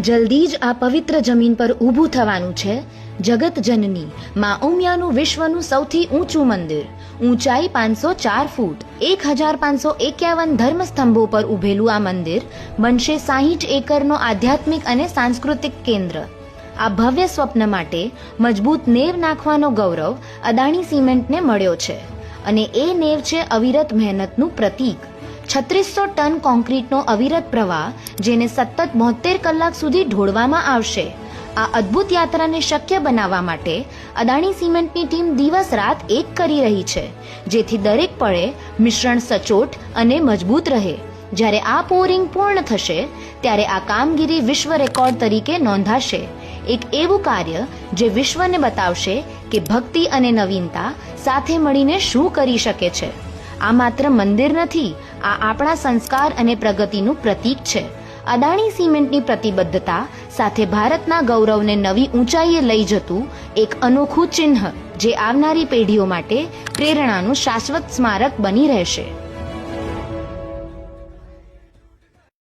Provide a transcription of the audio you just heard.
જલ્દી જ આ પવિત્ર જમીન પર ઊભું થવાનું છે જગત જનની મા ઉમિયાનું વિશ્વનું સૌથી ઊંચું મંદિર. ઊંચાઈ 504 ફૂટ, 1551 ધર્મસ્તંભો પર ઊભેલું આ મંદિર બનશે 60 એકરનો આધ્યાત્મિક અને સાંસ્કૃતિક કેન્દ્ર. આ ભવ્ય સ્વપ્ન માટે મજબૂત નેવ નાખવાનો ગૌરવ અદાણી સિમેન્ટને મળ્યો છે અને એ નેવ છે અવિરત મહેનતનું પ્રતીક. 3600 ટન કોન્ક્રીટનો અવિરત પ્રવાહ, જેને સતત 72 કલાક સુધી ઢોળવામાં આવશે. આ અદ્ભુત યાત્રાને શક્ય બનાવવા માટે અદાણી સિમેન્ટની ટીમ દિવસ રાત એક કરી રહી છે, જેથી દરેક પળે મિશ્રણ સચોટ અને મજબૂત રહે. જ્યારે આ પોરિંગ પૂર્ણ થશે ત્યારે આ કામગીરી વિશ્વ રેકોર્ડ તરીકે નોંધાશે. એક એવું કાર્ય જે વિશ્વને બતાવશે કે ભક્તિ અને નવીનતા સાથે મળીને શું કરી શકે છે. આ માત્ર મંદિર નથી, આ આપણા સંસ્કાર અને પ્રગતિનું પ્રતીક છે. અદાણી સિમેન્ટની પ્રતિબદ્ધતા સાથે ભારતના ગૌરવને નવી ઊંચાઈએ લઈ જતું એક અનોખું ચિહ્ન, જે આવનારી પેઢીઓ માટે પ્રેરણાનું શાશ્વત સ્મારક બની રહેશે.